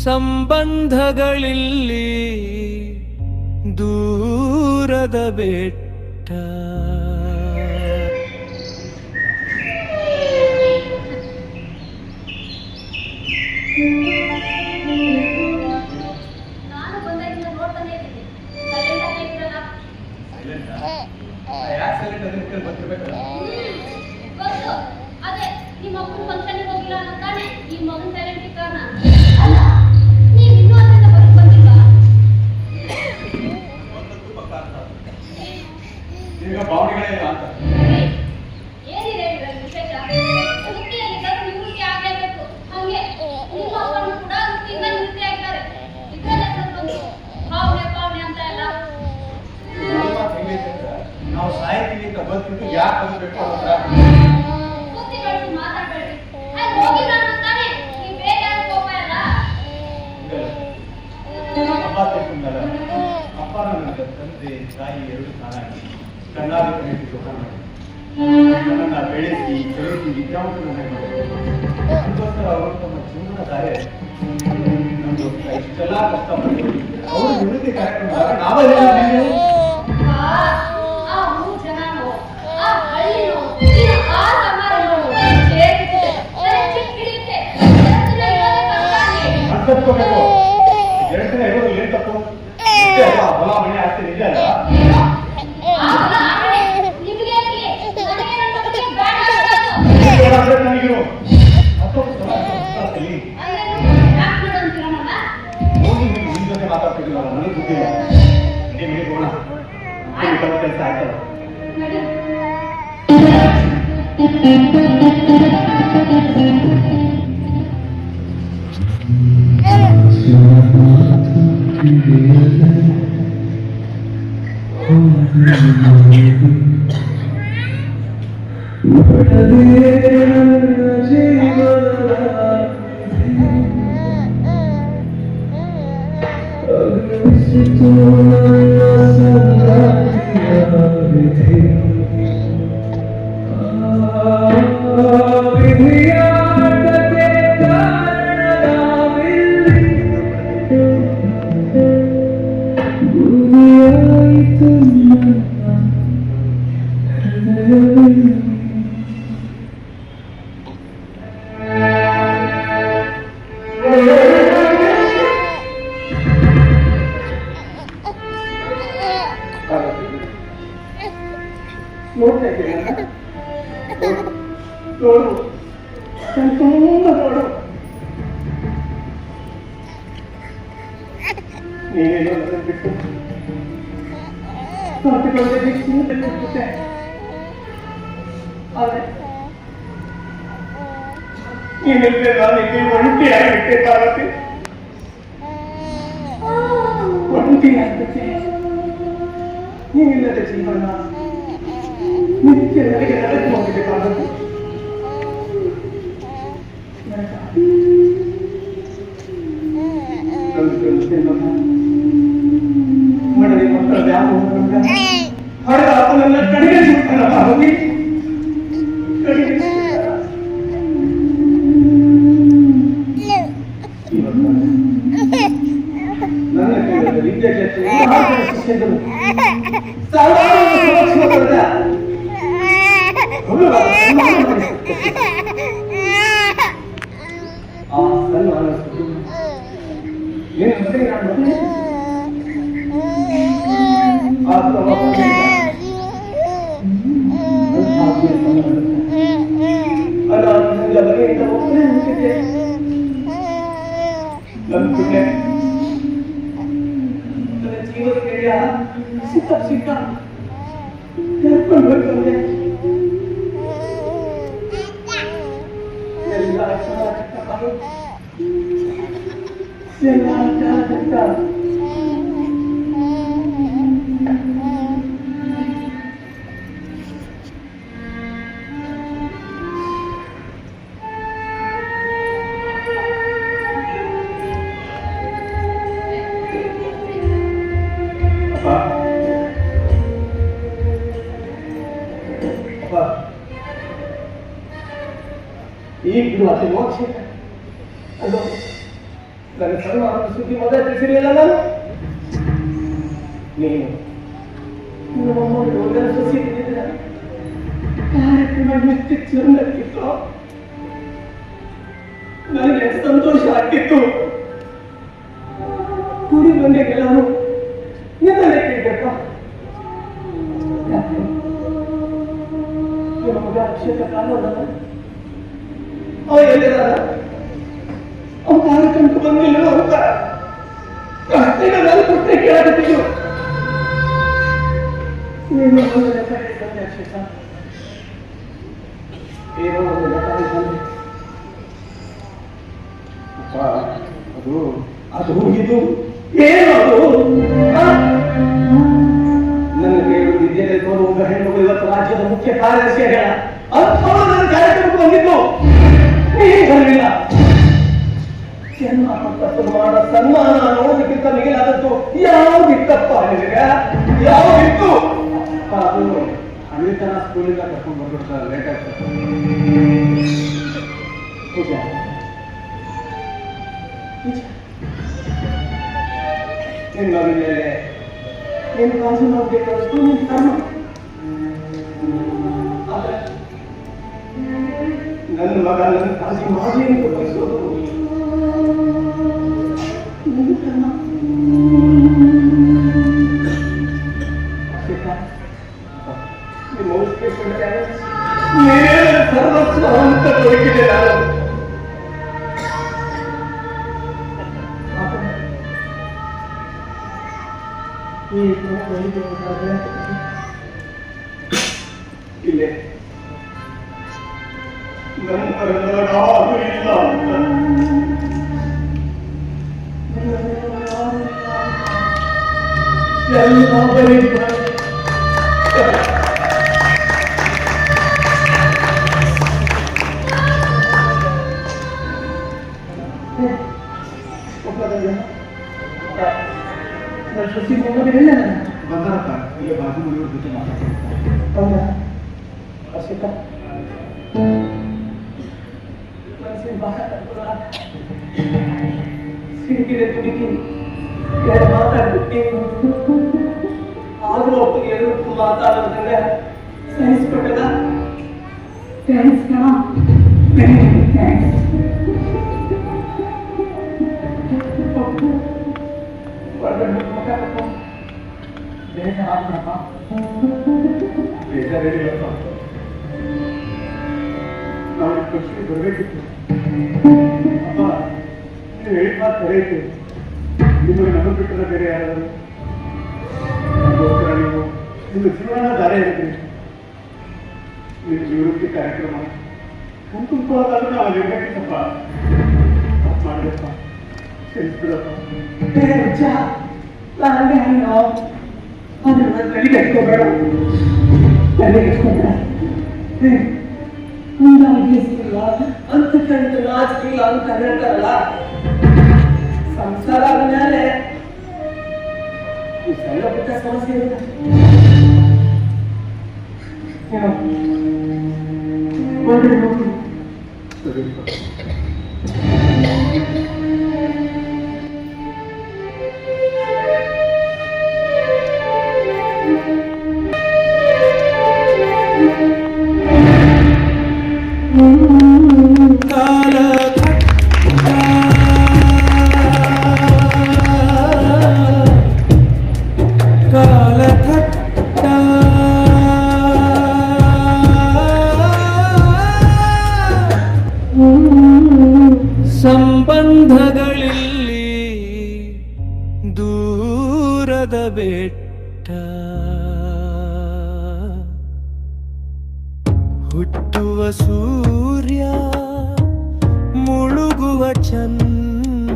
ಸಂಬಂಧಗಳಿಲ್ಲಿ ದೂರದ ಬೆಟ್ಟ. ನಾವು ಸಾಹಿತ್ಯ ಬಂದ್ಬಿಟ್ಟು ಯಾಕೆ ಬಂದ್ಬೇಕು ಅಂತ ಅಪ್ಪ ತಿಳ್ಕೊಂಡಾರ. ಅಪ್ಪ ನನ್ನ ತಂದೆ ತಾಯಿ ಎರಡು ಕಾಲಾಗಿ ಕಣ್ಣಾಡಿ ಕಣ್ಣಿಟ್ಟು ದುಃಖ ಮಾಡಿ ನನ್ನನ್ನು ಬೆಳೆಸಿ ಬೆಳೆಸಿ ವಿದ್ಯಾವಂತರನ್ನಾಗಿ ಮಾಡಿದ್ರು. ಅದಕ್ಕೋಸ್ಕರ ಅವರು ತಮ್ಮ ಜೀವನ ದಾರೆ ನಮ್ದು ಇಷ್ಟೆಲ್ಲ ಕಷ್ಟಪಟ್ಟು ಅವರು ವಿರುದ್ಧ ಕಾರ್ಯಕ್ರಮ ನಾವೇ ಅರ್ಥಕೋಬೇಕು. ಎರಡು ದಿನ ಇರೋದು ಏನ್ ತಪ್ಪು? ಹೊಲ ಮನೆ ಆಸ್ತಿ ನಿಜ ಅಲ್ಲ. ನನಗಿರು ನಿಮ್ ಜೊತೆ ಮಾತಾಡ್ತಿದ್ದಿಲ್ಲ, ನನಗೆ ಗೊತ್ತಿಲ್ಲ. ನೀವು ಹೋಗೋಣ, ಕೆಲಸ ಆಗ್ತದೆ. ನೀನೇನೋ ನನ್ನ ಬಿಟ್ಟು ಆದ್ರೆ ನೀನಿಲ್ಲದೆ ನನಗೆ ಒಂಟಿಯಾಗಿಬಿಟ್ಟೆ ಪಾರ್ವತಿ. ಒಂಟಿಯಾಗ್ಬಿಟ್ಟೆ. ನೀನಿಲ್ಲದ ಜೀವನ ನಿತ್ಯ ನನಗೆ ನಡೆದು ಹೋಗಿದೆ ಪಾರ್ವತಿ. ಮಡಲಿ ಮಕ್ಕಳ ವ್ಯಾಮೋಹದಿಂದ ಹೊಡೆದ ಅಪ್ಪನನ್ನ ಕಡೆಗೆ ಸುಟ್ಟನ ಪಾರ್ವತಿ. ನನ್ನ ಕೇಳಿದ ವಿದ್ಯಾರ್ಥಿ ಶಿಷ್ಯರು ಆ ಸನ್ಮಾನ ಏನು ಮತ್ತೆ ನಾನು ಜೀವನ ಕೇಳ ಸಿಕ್ಕ ಸಿಕ್ಕ ಕರ್ಕೊಂಡು ಹೋಗ್ತಂದೆ. ಎಲ್ಲ ಈಗ ಬಿಡು ಅತಿ ಮೋಕ್ಷ. ಅದು ನನ್ನ ಸನ್ಮಾನದ ಸುದ್ದಿ ಮೊದಲು ತಿಳಿಸಿರಲಿಲ್ಲ ನಾನು. ನೀನು ಹೋಗಲು ಸೊಸಿ ಕಾರ್ಯಕ್ರಮ ಎಷ್ಟು ಚೆಂದಾಗಿತ್ತು, ನನಗೆ ಸಂತೋಷ ಆಗ್ತಿತ್ತು. ಕೂಡಿ ಬಂದೆಗೆಲ್ಲರೂ ನಿನ್ನಲ್ಲೇ ಕೇಳಪ್ಪ. ನಿಮ್ಮ ಮಗ ಅಭಿಷೇಕ ಕಾಣೋದ ಅವ ಎಲ್ಲಿದಾರ? ಅವ ಕಾರ್ಯಕ್ರಮಕ್ಕೆ ಬಂದಿಲ್ಲ ಅಂತ ಪ್ರಶ್ನೆಗೆ ನಾನು ಪ್ರಶ್ನೆ ಕೇಳಕತ್ತಿದ್ದು. ಏನೋ ಒಂದು ಲೆಕ್ಕ ಹಿಡಿದಂತೆ ಅಭಿಷೇಕ, ಏನೋ ಒಂದು ಲೆಕ್ಕ ಹಿಡಿದಂತೆ. ಅಪ್ಪ ಅದು ಅದು ಇದು ಏನು ಅದು? ನನ್ನ ಕೇಳು ವಿದ್ಯೆಯಲ್ಲಿ ಒಬ್ಬ ಹೆಣ್ಣು ಇವತ್ತು ರಾಜ್ಯದ ಮುಖ್ಯ ಕಾರ್ಯದರ್ಶಿಯಾಗ ಅಂಥವಳು ನನ್ನ ಕಾರ್ಯಕ್ರಮಕ್ಕೆ ಬಂದಿದ್ದು. ನೀನು ಬರಲಿಲ್ಲ. ಜನ್ಮ ಮಾಡ ಸನ್ಮಾನ ನೋಡೋದಕ್ಕಿಂತ ಮಿಗಿಲಾದದ್ದು ಯಾವುದಿತ್ತಪ್ಪ ನಿನಗ? ಯಾವುದಿತ್ತು? ಅದು ಅನಿತನ ಸ್ಕೂಲಿಂದ ಕರ್ಕೊಂಡು ಬಂದ್ಬಿಡ್ತಾರೆ, ಲೇಟ್ ಆಗ್ತದೆ. ನಿನ್ನ ಮೇಲೆ ನೀನು ಕಾಸು ನೋಡ್ಬೇಕಾದಷ್ಟು ನಿನ್ನ ಕರ್ಮ. ಆದ್ರೆ ನನ್ನ ಮಗ ನನ್ನ ಕಾಸು ಮಾಡಿ ಅಂತ ಬಯಸೋದು ನನ್ನ ಕರ್ಮ. ನಿಮ್ಮ ಸರ್ವಸ್ವ ಅಂತ ತೊಡಗಿದೆ ನಾನು. ಇಲ್ಲೇ ನನ್ನ ಯಾರು ಇಲ್ಲ ಅಂತ ಎಲ್ಲ ಬರೀತಾರೆ. ಬಂದಾರಪ್ಪ, ಈಗ ಬಾಜು ಮನೆಯವ್ರ ಜೊತೆ ಮಾತಾಡ್ತಾರೆ. ಹೌದಾ ಅರ್ಷಿಕ? ಮನಸ್ಸಿನ ಬಹಳ ಸಿಕ್ಕಿದೆ ತುಡುಕಿ ಎರಡು ಮಾತಾಡ್ಬಿಟ್ಟು ಆದ್ರೂ ಒಬ್ಬರಿಗೆ ಎಲ್ಲರೂ ಮಾತಾಡೋದ್ರಿಂದ ಸಹಿಸ್ಬಿಟ್ಟದ. ಥ್ಯಾಂಕ್ಸ್ ಕಣ. ಬೇಜಾರಪ್ಪ, ಬೇಜಾರೇನಿಲ್ಲಪ್ಪ. ನಾವು ಖುಷಿ ಬರಬೇಕಿತ್ತು. ಅಪ್ಪ, ನೀವು ಹೇಳಿದ ಮಾತು ಕರೆಯಿತು. ನಿಮಗೆ ನಮ್ಮ ಬಿಟ್ಟರೆ ಬೇರೆ ಯಾರಾದರೂ ಅದಕ್ಕೋಸ್ಕರ ನೀವು ನಿಮ್ಮ ಜೀವನ ದಾರಿ ಹೇಳಿದ್ರಿ. ನಿಮ್ಮ ನಿವೃತ್ತಿ ಕಾರ್ಯಕ್ರಮ ಕುಂಕುಮವಾದರೂ ನಾವು ಇರಬೇಕಿತ್ತಪ್ಪ. ಮಾಡಬೇಕಪ್ಪ, ತಿಳಿಸ್ಬಿಡಪ್ಪ. ಅದ್ರ ತಲೆಗೆ ಹಚ್ಕೋಬೇಡ, ತಲೆಗೆ ಹಚ್ಕೋಬೇಡ. ಇಲ್ಲ ಅಂತ ಕಂಡು ನಾಚಿಕಿಲ್ಲ ಅಂತ ಹೇಳ್ತಾರಲ್ಲ, ಸಂಸಾರ ಆದ್ಮೇಲೆ ಈ ಸಣ್ಣ ಪುಟ್ಟ ಸಮಸ್ಯೆ ಇಲ್ಲ. ಸಂಬಂಧಗಳಲ್ಲಿ ದೂರದ ಬೆಟ್ಟ, ಹುಟ್ಟುವ ಸೂರ್ಯ ಮುಳುಗುವ ಚಂದ್ರ.